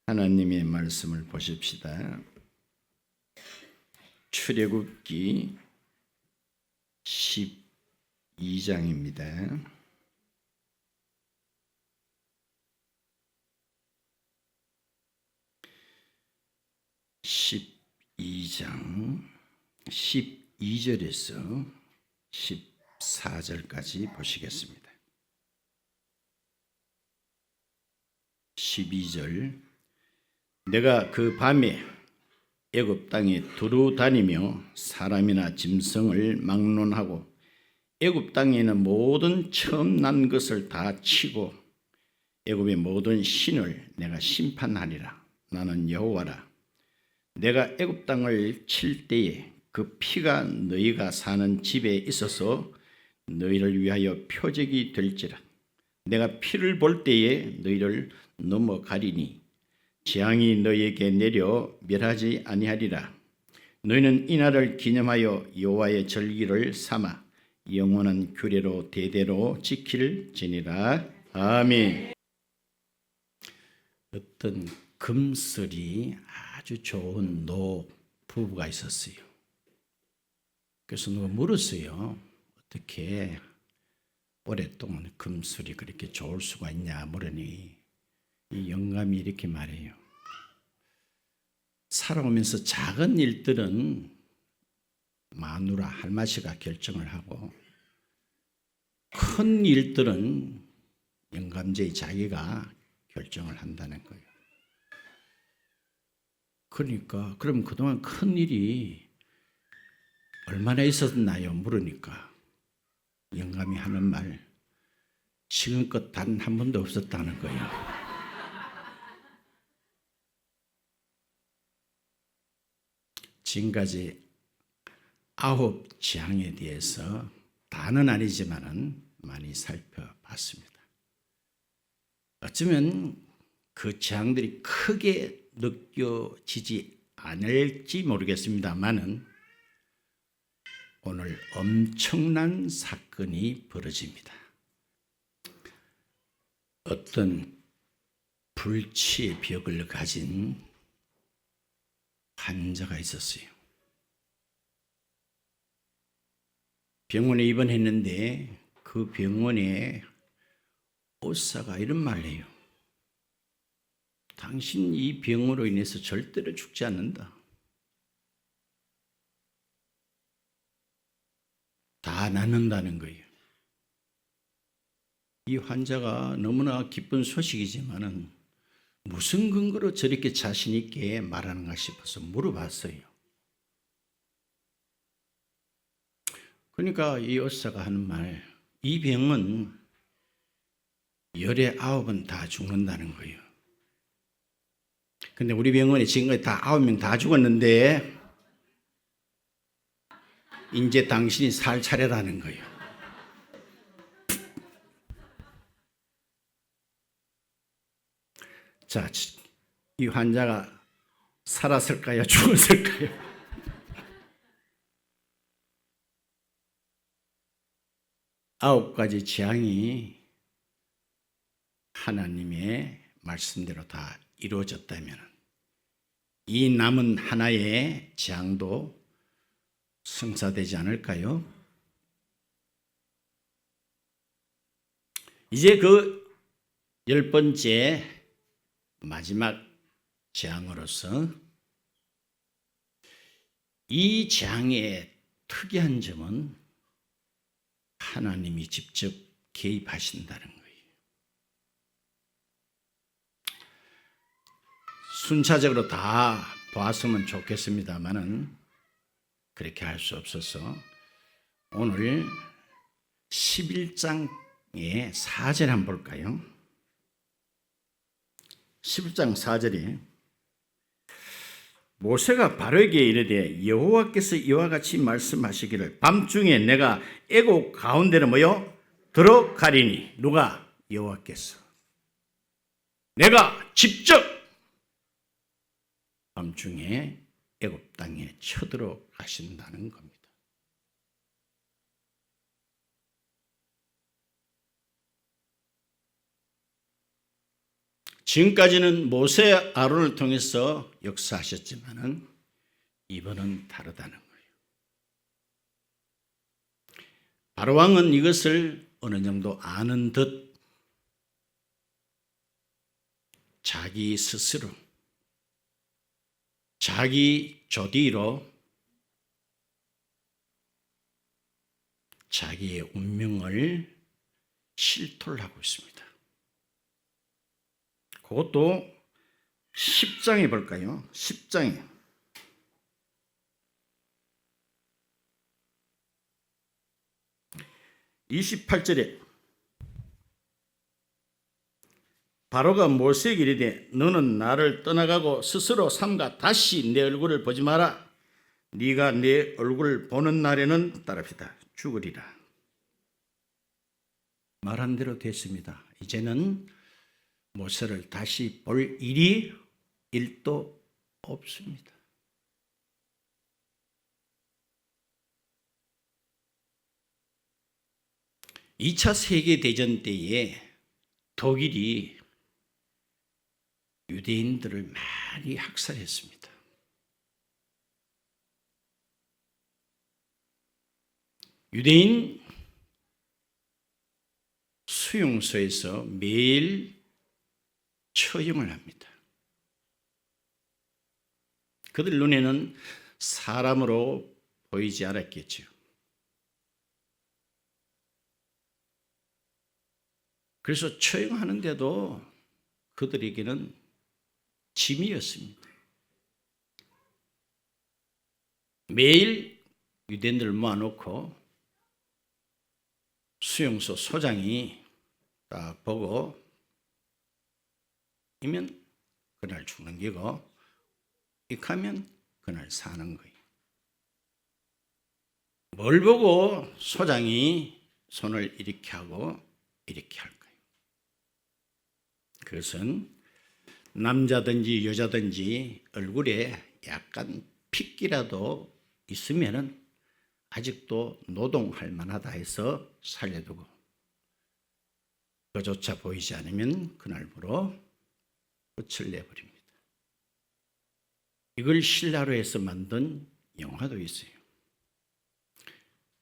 하나님의 말씀을 보십시다. 출애굽기 12장입니다. (12장) 12절에서 14절까지 보시겠습니다. 12절. 내가 그 밤에 애굽 땅에 두루 다니며 사람이나 짐승을 막론하고 애굽 땅에 있는 모든 처음 난 것을 다 치고 애굽의 모든 신을 내가 심판하리라. 나는 여호와라. 내가 애굽 땅을 칠 때에 그 피가 너희가 사는 집에 있어서 너희를 위하여 표적이 될지라. 내가 피를 볼 때에 너희를 넘어가리니 재앙이 너희에게 내려 멸하지 아니하리라. 너희는 이날을 기념하여 여호와의 절기를 삼아 영원한 규례로 대대로 지킬지니라. 아멘. 어떤 금슬이 아주 좋은 노 부부가 있었어요. 그래서 누가 물었어요. 어떻게 오랫동안 금술이 그렇게 좋을 수가 있냐 물으니 이 영감이 이렇게 말해요. 살아오면서 작은 일들은 마누라 할마씨가 결정을 하고 큰 일들은 영감제의 자기가 결정을 한다는 거예요. 그러니까 그럼 그동안 큰 일이 얼마나 있었나요? 물으니까 영감이 하는 말, 지금껏 단 한 번도 없었다는 거예요. 지금까지 9 재앙에 대해서 다는 아니지만은 많이 살펴봤습니다. 어쩌면 그 재앙들이 크게 느껴지지 않을지 모르겠습니다만은 오늘 엄청난 사건이 벌어집니다. 어떤 불치의 벽을 가진 환자가 있었어요. 병원에 입원했는데 그 병원에 의사가 이런 말을 해요. 당신 이 병으로 인해서 절대로 죽지 않는다. 다 낫는다는 거예요. 이 환자가 너무나 기쁜 소식이지만은 무슨 근거로 저렇게 자신 있게 말하는가 싶어서 물어봤어요. 그러니까 이 의사가 하는 말, 이 병은 열에 9은 다 죽는다는 거예요. 근데 우리 병원에 지금까지 다 9명 다 죽었는데 이제 당신이 살 차례라는 거예요. 자, 이 환자가 살았을까요? 죽었을까요? 아홉 가지 재앙이 하나님의 말씀대로 다 이루어졌다면 이 남은 하나의 재앙도 성사되지 않을까요? 이제 그 10번째 마지막 재앙으로서 이 재앙의 특이한 점은 하나님이 직접 개입하신다는 거예요. 순차적으로 다 보았으면 좋겠습니다만은 그렇게 할 수 없어서 오늘 11장의 4절 한번 볼까요? 11장 4절에 모세가 바로에게 이르되 여호와께서 이와 같이 말씀하시기를 밤중에 내가 애굽 가운데로 들어가리니. 누가? 여호와께서. 내가 직접 밤중에 애굽 땅에 쳐들어가신다는 겁니다. 지금까지는 모세 아론을 통해서 역사하셨지만은 이번은 다르다는 거예요. 바로 왕은 이것을 어느 정도 아는 듯 자기 스스로 자기 조디로 자기의 운명을 실토를 하고 있습니다. 그것도 10장에 볼까요? 10장에 28절에 바로가 모세에게 이르되 너는 나를 떠나가고 스스로 삼가 다시 내 얼굴을 보지 마라. 네가 내 얼굴을 보는 날에는 따릅시다. 죽으리라. 말한 대로 됐습니다. 이제는 모세를 다시 볼 일이 1도 없습니다. (2차) 세계대전 때에 독일이 유대인들을 많이 학살했습니다. 유대인 수용소에서 매일 처형을 합니다. 그들 눈에는 사람으로 보이지 않았겠죠. 그래서 처형하는데도 그들에게는 짐이었습니다. 매일 유대인들을 모아놓고 수용소 소장이 딱 보고 이면 그날 죽는 거고 익하면 그날 사는 거예요. 뭘 보고 소장이 손을 이렇게 하고 이렇게 할까요? 그것은 남자든지 여자든지 얼굴에 약간 핏기라도 있으면은 아직도 노동할 만하다 해서 살려두고 그조차 보이지 않으면 그날부로 끝을 내버립니다. 이걸 신라로에서 만든 영화도 있어요.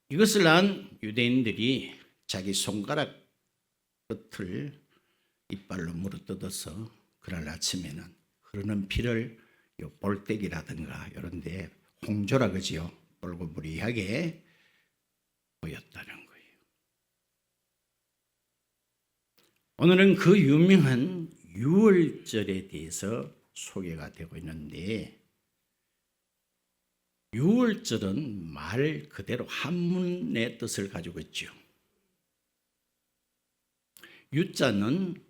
이것을 안 유대인들이 자기 손가락 끝을 이빨로 물어뜯어서 그날 아침에는 흐르는 피를 요 볼때기라든가 이런 데 홍조라 그지요. 똘고무리하게 보였다는 거예요. 오늘은 그 유명한 유월절에 대해서 소개가 되고 있는데 유월절은 말 그대로 한문의 뜻을 가지고 있죠. 유자는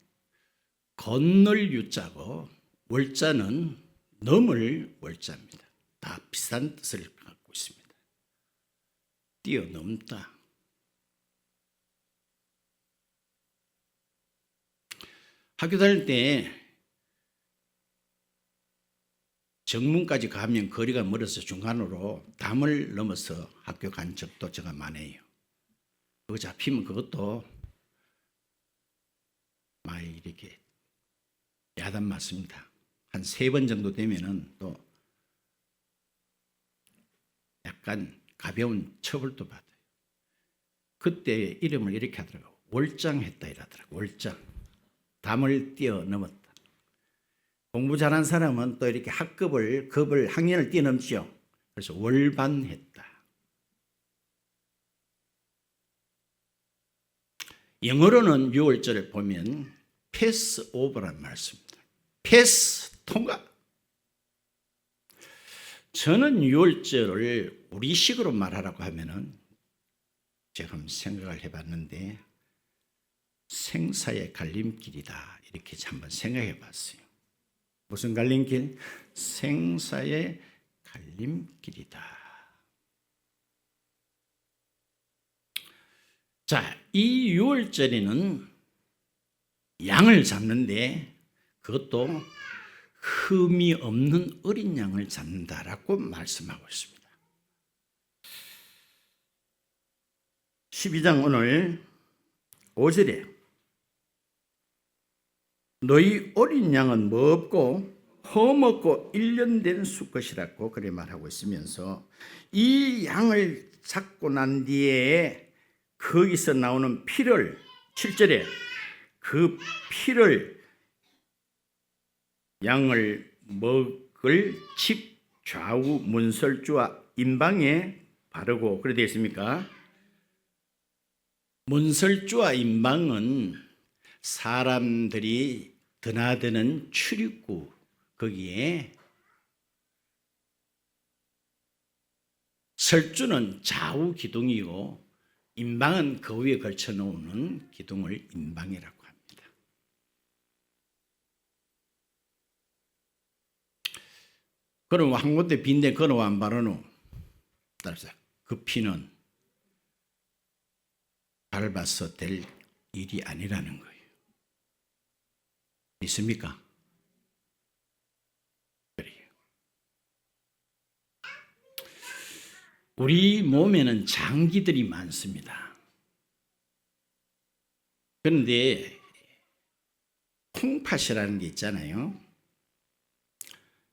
건널 유자고 월자는 넘을 월자입니다. 다 비슷한 뜻을 갖고 있습니다. 뛰어넘다. 학교 다닐 때 정문까지 가면 거리가 멀어서 중간으로 담을 넘어서 학교 간 적도 제가 많아요. 그거 잡히면 그것도 많이 이렇게 야단 맞습니다. 한 3번 정도 되면은 또 약간 가벼운 처벌도 받아요. 그때 이름을 이렇게 하더라고요. 월장했다 이러더라고요. 월장. 담을 뛰어넘었다. 공부 잘한 사람은 또 이렇게 학년을 뛰어넘죠. 그래서 월반했다. 영어로는 6월절을 보면 패스 오버란 말 씁니다. 패스 통과. 저는 6월절을 우리식으로 말하라고 하면은 제가 한번 생각을 해봤는데 생사의 갈림길이다 이렇게 한번 생각해 봤어요. 무슨 갈림길? 생사의 갈림길이다. 자, 이 6월절에는 양을 잡는데 그것도 흠이 없는 어린 양을 잡는다라고 말씀하고 있습니다. 12장 오늘 5절에 너희 어린 양은 뭐 없고 허먹고 1년 된 수컷이라고 그래 말하고 있으면서 이 양을 잡고 난 뒤에 거기서 나오는 피를 7절에 그 피를 양을 먹을 집 좌우 문설주와 임방에 바르고 그래 되어 있습니까? 문설주와 임방은 사람들이 드나드는 출입구 거기에 설주는 좌우 기둥이고 임방은 그 위에 걸쳐 놓는 기둥을 임방이라고 합니다. 그럼 한 군데 빈대 걸어 안 바르노? 따라서 그 피는 밟아서 될 일이 아니라는 거예요. 있습니까? 그래요. 우리 몸에는 장기들이 많습니다. 그런데 콩팥이라는 게 있잖아요.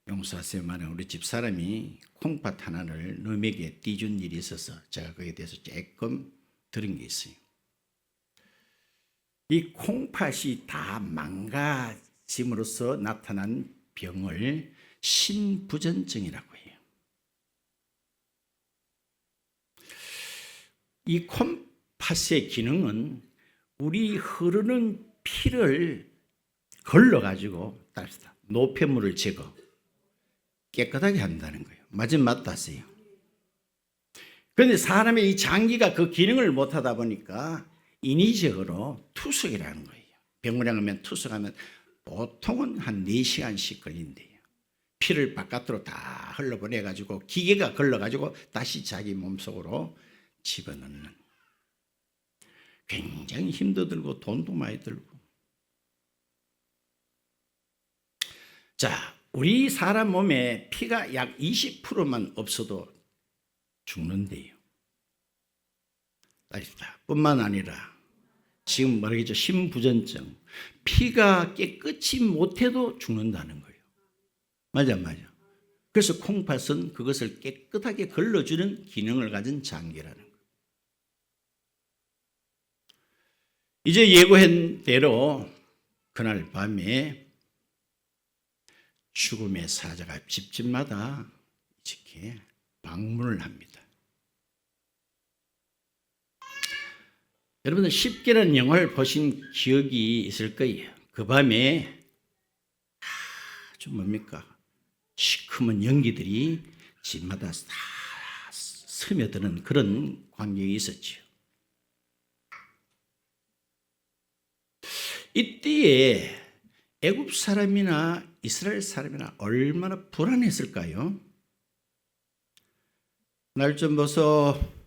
용서하세요. 만약 우리 집 사람이 콩팥 하나를 놈에게 띄준 일이 있어서 제가 거기에 대해서 조금 들은 게 있어요. 이 콩팥이 다 망가짐으로써 나타난 병을 신부전증이라고 해요. 이 콩팥의 기능은 우리 흐르는 피를 걸러가지고 노폐물을 제거, 깨끗하게 한다는 거예요. 맞으세요? 그런데 사람의 이 장기가 그 기능을 못하다 보니까 인위적으로 투석이라는 거예요. 병원에 가면 투석하면 보통은 한 4시간씩 걸린대요. 피를 바깥으로 다 흘러보내가지고 기계가 걸러가지고 다시 자기 몸속으로 집어넣는. 굉장히 힘도 들고 돈도 많이 들고. 자, 우리 사람 몸에 피가 약 20%만 없어도 죽는데요. 뿐만 아니라 지금 말하겠죠. 신부전증. 피가 깨끗이 못해도 죽는다는 거예요. 맞아. 그래서 콩팥은 그것을 깨끗하게 걸러주는 기능을 가진 장기라는 거예요. 이제 예고한 대로 그날 밤에 죽음의 사자가 집집마다 이렇게 방문을 합니다. 여러분들 10개라는 영화를 보신 기억이 있을 거예요. 그 밤에 아주 뭡니까? 시커먼 연기들이 집마다 다 스며드는 그런 광경이 있었죠. 이때에 애굽 사람이나 이스라엘 사람이나 얼마나 불안했을까요? 날 좀 보소.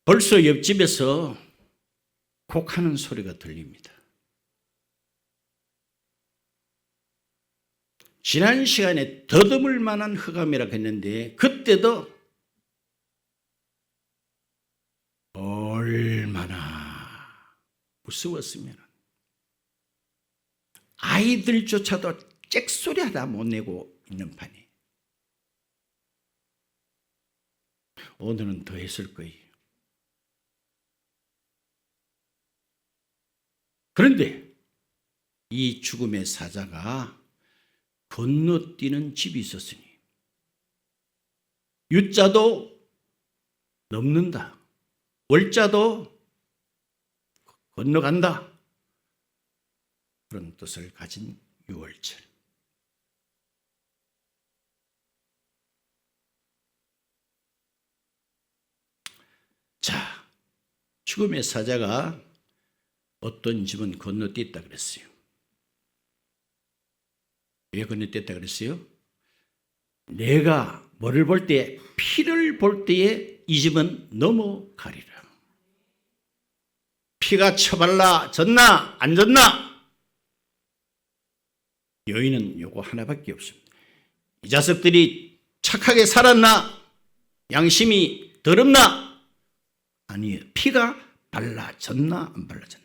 벌써 옆집에서 곡하는 소리가 들립니다. 지난 시간에 더듬을 만한 흑암이라고 했는데 그때도 얼마나 무서웠으면 아이들조차도 짹소리 하나 못 내고 있는 판이. 오늘은 더 했을 거예요. 그런데 이 죽음의 사자가 건너뛰는 집이 있었으니 유자도 넘는다. 월자도 건너간다. 그런 뜻을 가진 유월절. 자, 죽음의 사자가 어떤 집은 건너뛰었다 그랬어요. 왜 건너뛰었다 그랬어요? 내가 뭐를 볼 때, 피를 볼 때에 이 집은 넘어가리라. 피가 처발라 졌나 안 졌나? 요인은 요거 하나밖에 없습니다. 이 자식들이 착하게 살았나? 양심이 더럽나? 아니에요. 피가 발라졌나 안 발라졌나?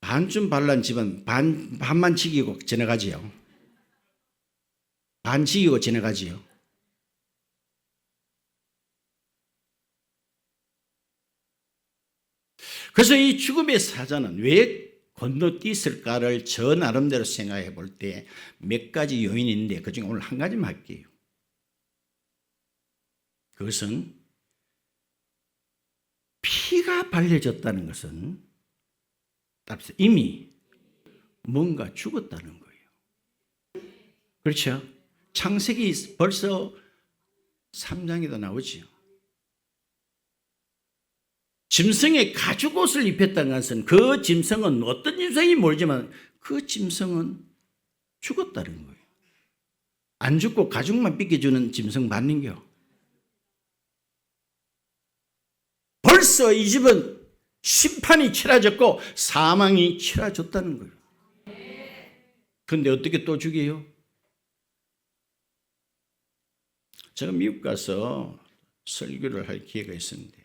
반쯤 발란 집은 반만 지키고 지나가지요. 반 지키고 지나가지요. 그래서 이 죽음의 사자는 왜 건너뛰었을까를 저 나름대로 생각해 볼 때 몇 가지 요인이 있는데 그중에 오늘 한 가지만 할게요. 그것은 피가 발려졌다는 것은 따라서 이미 뭔가 죽었다는 거예요. 그렇죠? 창세기 벌써 3장에도 나오지요. 짐승의 가죽옷을 입혔다는 것은 그 짐승은 어떤 짐승이 모르지만 그 짐승은 죽었다는 거예요. 안 죽고 가죽만 삐껴주는 짐승 맞는겨? 벌써 이 집은 심판이 치러졌고 사망이 치러졌다는 거예요. 그런데 어떻게 또 죽여요? 제가 미국 가서 설교를 할 기회가 있었는데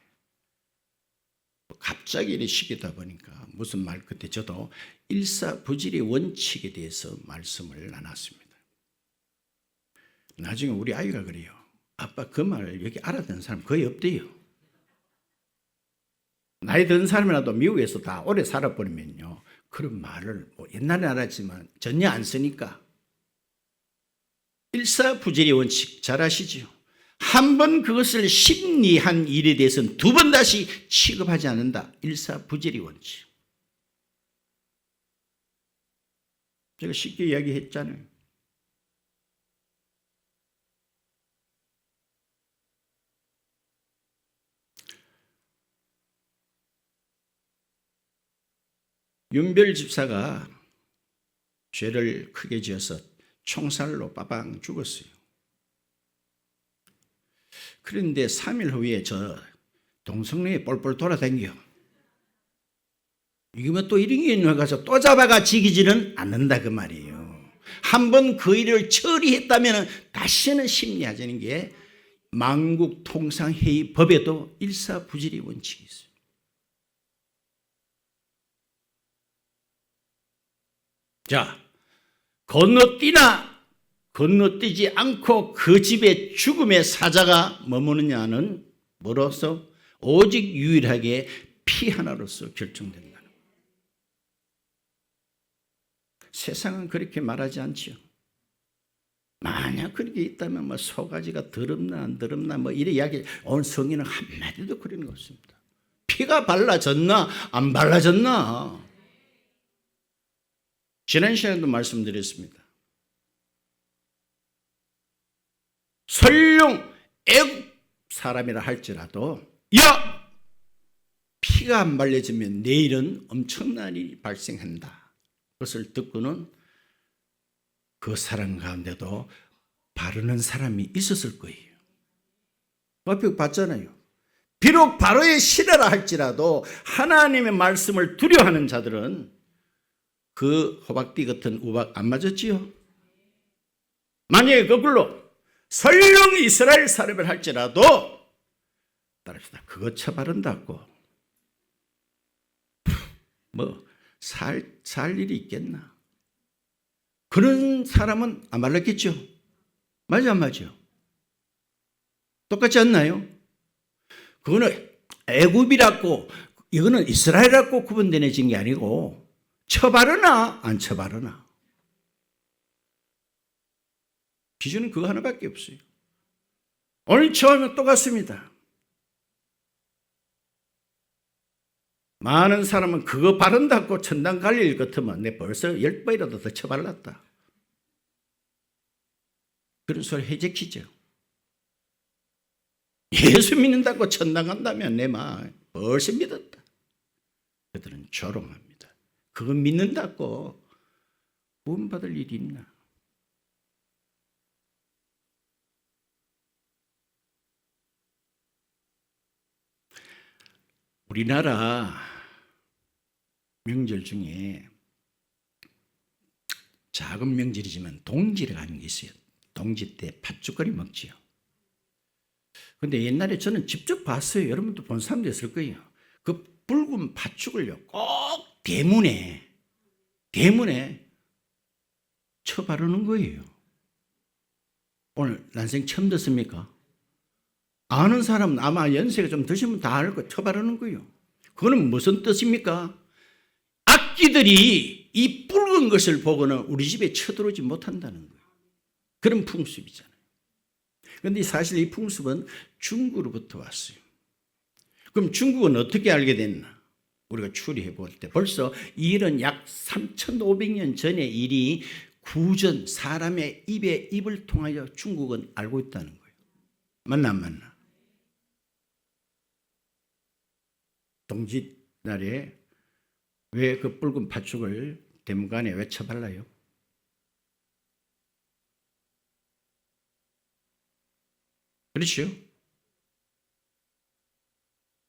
갑자기 이렇게 시키다 보니까 무슨 말 끝에 저도 일사부질의 원칙에 대해서 말씀을 나눴습니다. 나중에 우리 아이가 그래요. 아빠 그 말 여기 알아듣는 사람 거의 없대요. 나이 든 사람이라도 미국에서 다 오래 살아버리면요. 그런 말을 뭐 옛날에 알았지만 전혀 안 쓰니까. 일사부질의 원칙 잘 아시죠? 한 번 그것을 심리한 일에 대해서는 두 번 다시 취급하지 않는다. 일사부질의 원칙. 제가 쉽게 이야기했잖아요. 윤별 집사가 죄를 크게 지어서 총살로 빠방 죽었어요. 그런데 3일 후에 저 동성로에 뻘뻘 돌아다녀. 이게 뭐 또 이런 게 있는 가서 또 잡아가 지키지는 않는다 그 말이에요. 한 번 그 일을 처리했다면 다시는 심리하자는 게 만국통상회의 법에도 일사부질의 원칙이 있어요. 자, 건너뛰지 않고 그 집에 죽음의 사자가 머무느냐는 뭐로서 오직 유일하게 피 하나로서 결정된다는 거예요. 세상은 그렇게 말하지 않죠. 만약 그렇게 있다면 뭐 소가지가 더럽나 안 더럽나 뭐 이래 이야기 오늘 성경은 한마디도 그런 거 없습니다. 피가 발라졌나 안 발라졌나. 지난 시간에도 말씀드렸습니다. 설령 애국 사람이라 할지라도 야! 피가 안 발려지면 내일은 엄청난 일이 발생한다. 그것을 듣고는 그 사람 가운데도 바르는 사람이 있었을 거예요. 앞에 봤잖아요. 비록 바로의 시대라 할지라도 하나님의 말씀을 두려워하는 자들은 그 호박띠 같은 우박 안 맞았지요? 만약에 거꾸로 설령 이스라엘 사람을 할지라도 따릅시다. 그거 처바른다고 뭐 살 일이 있겠나? 그런 사람은 안 말랐겠죠? 맞아 안 맞죠? 똑같지 않나요? 그거는 애굽이라고 이거는 이스라엘이라고 구분되어진 게 아니고 처바르나 안 처바르나 기준은 그거 하나밖에 없어요. 오늘 처음에 똑같습니다. 많은 사람은 그거 바른다고 천당 갈 일 같으면 내 벌써 10번이라도 더 처발랐다. 그런 소리 해제키죠. 예수 믿는다고 천당 간다면 내 말 벌써 믿었다. 그들은 조롱합니다. 그거 믿는다고 구원받을 일이 있나? 우리나라 명절 중에 작은 명절이지만 동지를 가는 게 있어요. 동지 때 팥죽거리 먹지요. 근데 옛날에 저는 직접 봤어요. 여러분도 본 사람도 있을 거예요. 그 붉은 팥죽을요, 꼭 대문에 쳐 바르는 거예요. 오늘 난생 처음 듣습니까? 아는 사람은 아마 연세가 좀 드시면 다 알 거, 쳐 바르는 거예요. 그거는 무슨 뜻입니까? 악귀들이 이 붉은 것을 보고는 우리 집에 쳐들어오지 못한다는 거예요. 그런 풍습이잖아요. 그런데 사실 이 풍습은 중국으로부터 왔어요. 그럼 중국은 어떻게 알게 됐나? 우리가 추리해 볼 때 벌써 이 일은 약 3,500년 전의 일이 구전 사람의 입을 통하여 중국은 알고 있다는 거예요. 맞나 안 맞나? 동짓날에 왜 그 붉은 팥죽을 대문간에 왜 쳐발라요? 그렇죠?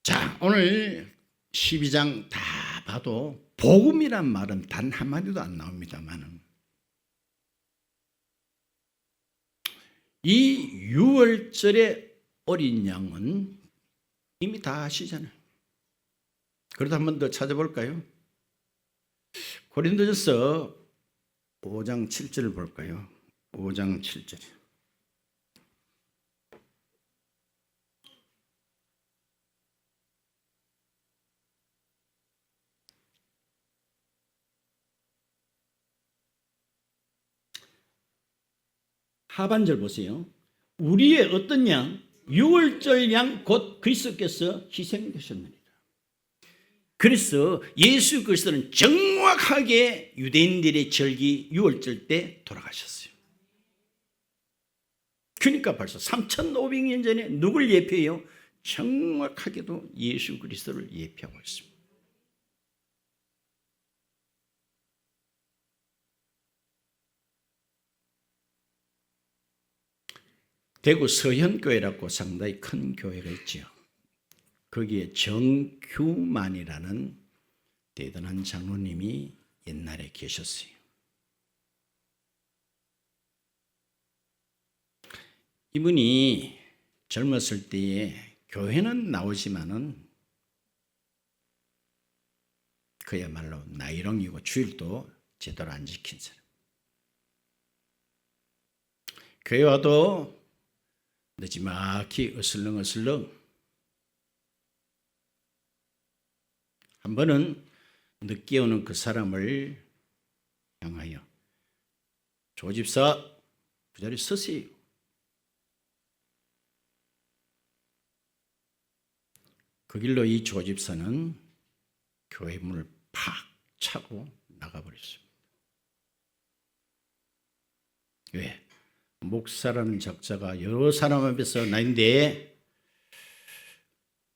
자, 오늘 12장 다 봐도 복음이란 말은 단 한마디도 안 나옵니다만 이 유월절의 어린 양은 이미 다 아시잖아요. 그래도 한 번 더 찾아볼까요? 고린도전서 5장 7절을 볼까요? 5장 7절. 하반절 보세요. 우리의 어떤 양? 유월절 양 곧 그리스도께서 희생되셨느니라. 그래서 예수 그리스도는 정확하게 유대인들의 절기 유월절 때 돌아가셨어요. 그러니까 벌써 3,500년 전에 누굴 예표해요? 정확하게도 예수 그리스도를 예표하고 있습니다. 대구 서현교회라고 상당히 큰 교회가 있죠. 거기에 정규만이라는 대단한 장로님이 옛날에 계셨어요. 이분이 젊었을 때에 교회는 나오지만은 그야말로 나이롱이고 주일도 제대로 안 지킨 사람. 교회 와도 늦지막히 어슬렁어슬렁. 한 번은 늦게 오는 그 사람을 향하여 조집사 그 자리에 서세요. 그 길로 이 조집사는 교회 문을 팍 차고 나가버렸습니다. 왜? 목사라는 적자가 여러 사람 앞에서 나인데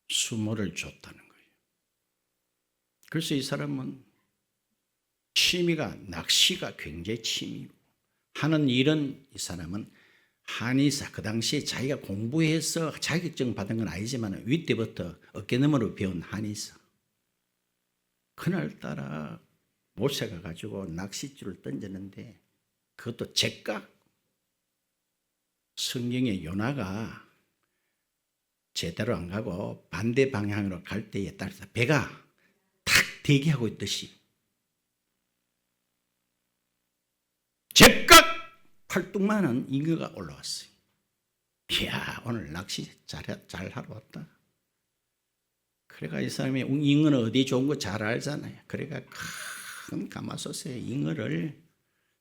수모를 줬다는 거예요. 그래서 이 사람은 취미가 낚시가 굉장히 취미고 하는 일은 이 사람은 한의사, 그 당시에 자기가 공부해서 자격증 받은 건 아니지만 윗때부터 어깨너머로 배운 한의사. 그날따라 못새 가가지고 낚싯줄을 던졌는데 그것도 제깍. 성경의 요나가 제대로 안 가고 반대 방향으로 갈 때에 따라서 배가 탁 대기하고 있듯이 제깍 팔뚝만한 잉어가 올라왔어요. 이야, 오늘 낚시 잘하러 왔다. 그래가 이 사람이 잉어는 어디 좋은 거 잘 알잖아요. 그래가 큰 가마솥에 잉어를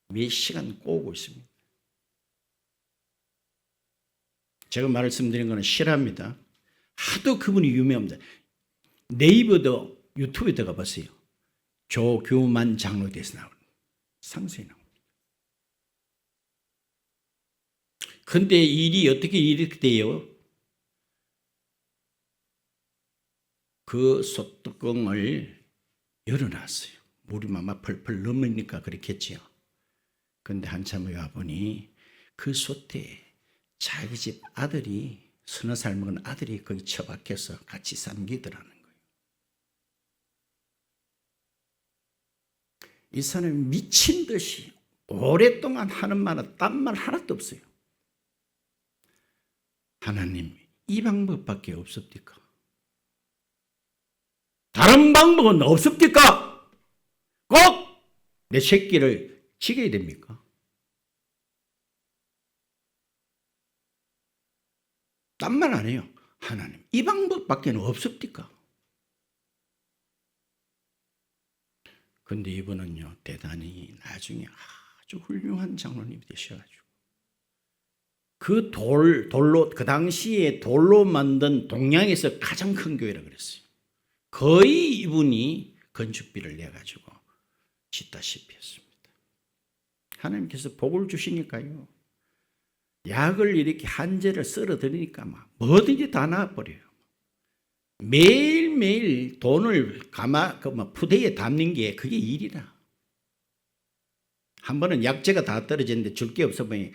몇 시간 꼬고 있습니다. 제가 말씀드린 거는 실화입니다. 하도 그분이 유명합니다. 네이버도 유튜브에 들어가 보세요. 조규만 장로에 대해서 나오는 상세히 나옵니다. 근데 일이 어떻게 이렇게 돼요? 그 솥뚜껑을 열어놨어요. 물이 아마 펄펄 넘으니까 그렇겠지요. 근데 한참 와보니 그 솥에 자기 집 아들이 서너 살 먹은 아들이 거기 처박혀서 같이 삼기더라는 거예요. 이 사람이 미친 듯이 오랫동안 하는 말은 딴 말 하나도 없어요. 하나님, 이 방법밖에 없습니까? 다른 방법은 없습니까? 꼭 내 새끼를 죽여야 됩니까? 딴 말 안 해요. 하나님, 이 방법밖에 없습니까? 근데 이분은요, 대단히 나중에 아주 훌륭한 장로님이 되셔가지고 그 당시에 돌로 만든 동양에서 가장 큰 교회라 그랬어요. 거의 이분이 건축비를 내가지고 짓다시피 했습니다. 하나님께서 복을 주시니까요, 약을 이렇게 한 재를 썰어 드리니까 막 뭐든지 다 나와버려요. 매일매일 돈을 푸대에 담는 게 그게 일이라. 한 번은 약재가 다 떨어졌는데 줄 게 없어 보니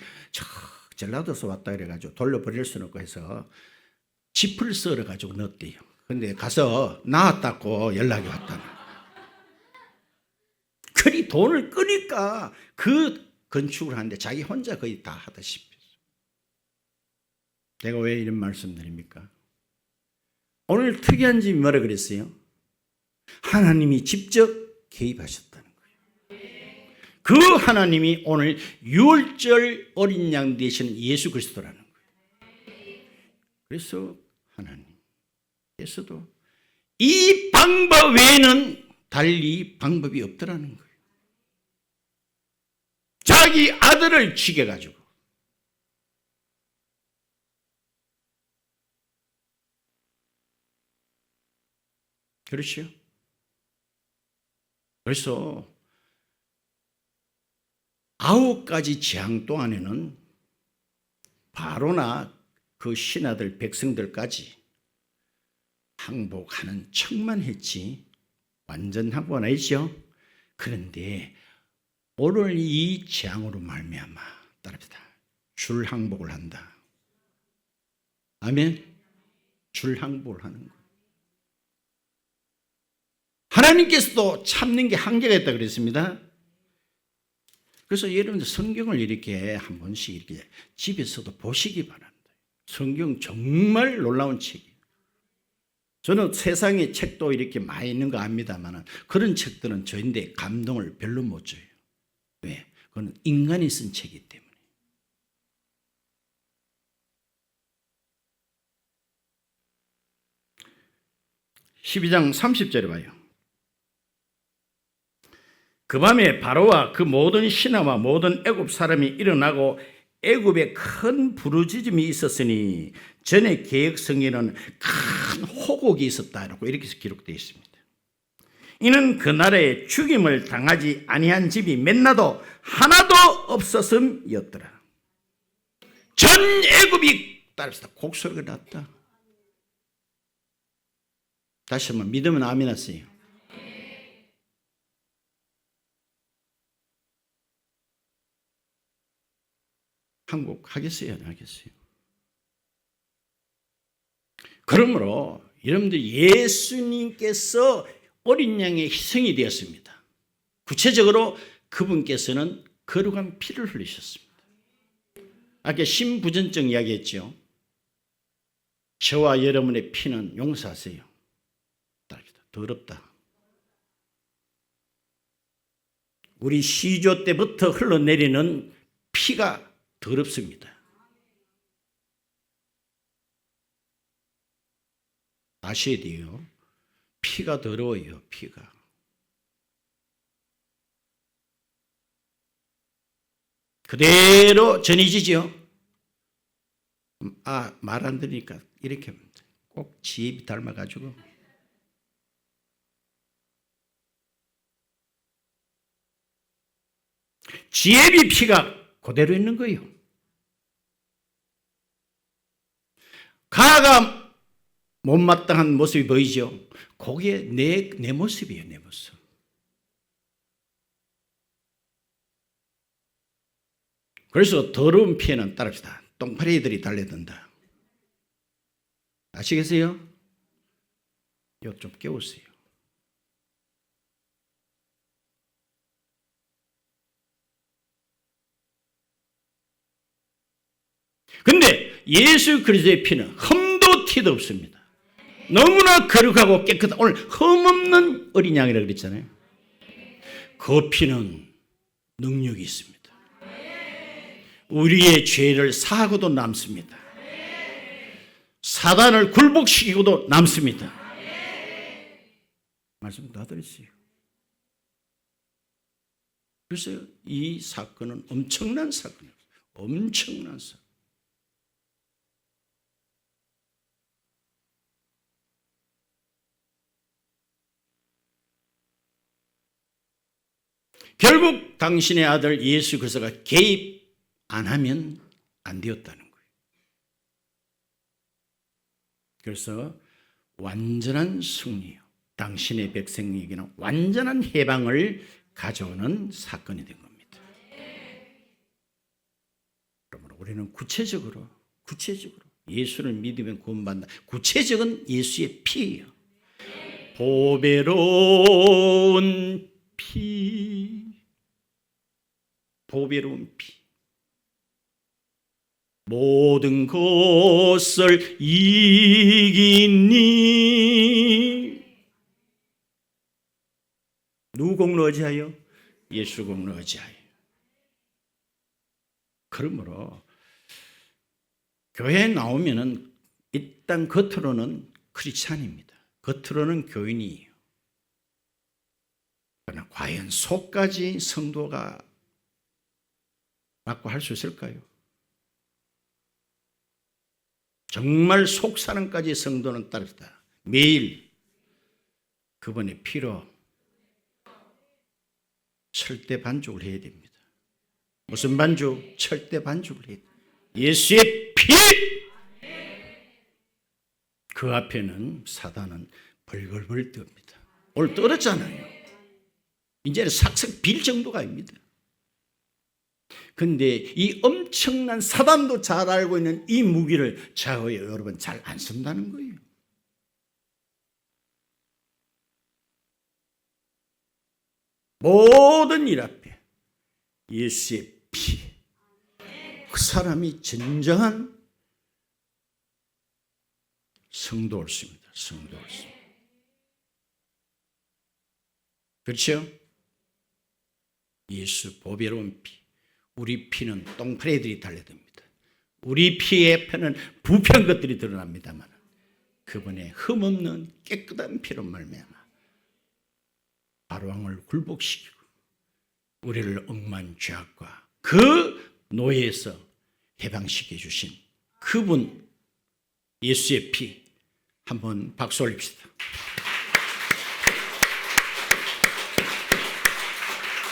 전라도에서 왔다 그래가지고 돌려버릴 수는 없고 해서 짚을 썰어가지고 넣었대요. 근데 가서 나왔다고 연락이 왔다는. 그리 돈을 끄니까 그 건축을 하는데 자기 혼자 거의 다 하다시피 했어요. 내가 왜 이런 말씀 드립니까? 오늘 특이한 점이 뭐라 그랬어요? 하나님이 직접 개입하셨다는 거예요. 그 하나님이 오늘 유월절 어린 양 되시는 예수 그리스도라는 거예요. 그래서 하나님께서도 이 방법 외에는 달리 방법이 없더라는 거예요. 자기 아들을 죽여가지고 그렇죠? 그래서 9가지 재앙 동안에는 바로나 그 신하들 백성들까지 항복하는 척만 했지 완전 항복은 아니죠. 그런데 오늘 이 재앙으로 말미암아 따릅니다. 줄항복을 한다. 아멘. 줄항복을 하는 거예요. 하나님께서도 참는 게 한계가 있다 그랬습니다. 그래서 여러분들 성경을 이렇게 한 번씩 이렇게 집에서도 보시기 바랍니다. 성경 정말 놀라운 책이에요. 저는 세상에 책도 이렇게 많이 있는 거 압니다만 그런 책들은 저인데 감동을 별로 못 줘요. 왜? 그건 인간이 쓴 책이기 때문에. (12장 30절에) 봐요. 그 밤에 바로와 그 모든 신하와 모든 애굽 사람이 일어나고 애굽에 큰 부르짖음이 있었으니 전에 개역성에는 큰 호곡이 있었다라고 이렇게 기록되어 있습니다. 이는 그 나라에 죽임을 당하지 아니한 집이 맨나도 하나도 없었음이었더라. 전 애굽이 따릅시다. 곡소리가 났다. 다시 한번 믿으면 아멘 하세요. 항복하겠어요? 안 하겠어요? 그러므로 여러분들 예수님께서 어린 양의 희생이 되었습니다. 구체적으로 그분께서는 거룩한 피를 흘리셨습니다. 아까 신부전증 이야기했죠. 저와 여러분의 피는 용서하세요. 더럽다. 우리 시조 때부터 흘러내리는 피가 더럽습니다. 아셔야 돼요. 피가 더러워요. 피가. 그대로 전해지죠. 말 안 들으니까 이렇게 합니다. 꼭 지혜비 닮아가지고. 지혜비 피가 그대로 있는 거예요. 가가 못마땅한 모습이 보이죠. 그게 내 모습이에요. 내 모습. 그래서 더러운 피에는 따릅시다. 똥파리들이 달려든다. 아시겠어요? 이거 좀 깨우세요. 근데 예수 그리스도의 피는 흠도 티도 없습니다. 너무나 거룩하고 깨끗한, 오늘 흠없는 어린 양이라고 그랬잖아요. 그 피는 능력이 있습니다. 우리의 죄를 사하고도 남습니다. 사단을 굴복시키고도 남습니다. 말씀 다 들으세요. 그래서 이 사건은 엄청난 사건이에요. 엄청난 사건. 결국 당신의 아들 예수 그리스도가 개입 안 하면 안 되었다는 거예요. 그래서 완전한 승리요, 당신의 백성에게는 완전한 해방을 가져오는 사건이 된 겁니다. 그러므로 우리는 구체적으로 예수를 믿으면 구원받는다. 구체적인 예수의 피예요. 보배로운 피, 보배로운 피. 모든 것을 이기니. 누구 공로 의지하여? 예수 공로 의지하여. 그러므로 교회에 나오면은 일단 겉으로는 크리스찬입니다. 겉으로는 교인이에요. 그러나 과연 속까지 성도가 맞고 할 수 있을까요? 정말 속 사람까지 성도는 따르다. 매일 그분의 피로 철대 반죽을 해야 됩니다. 무슨 반죽? 철대 반죽을 해야 됩니다. 예수의 피! 그 앞에는 사단은 벌벌벌 뜹니다. 오늘 떨었잖아요. 이제는 삭삭 빌 정도가 아닙니다. 근데 이 엄청난, 사단도 잘 알고 있는 이 무기를 좌우에 여러분 잘 안 쓴다는 거예요. 모든 일 앞에 예수의 피, 그 사람이 진정한 성도 옳습니다. 성도 옳습니다. 그렇죠? 예수 보배로운 피. 우리 피는 똥파리들이 달려듭니다. 우리 피의 편은 부패한 것들이 드러납니다만 그분의 흠없는 깨끗한 피로 말미암아 바로왕을 굴복시키고 우리를 억만 죄악과 그 노예에서 해방시켜 주신 그분 예수의 피, 한번 박수 올립시다.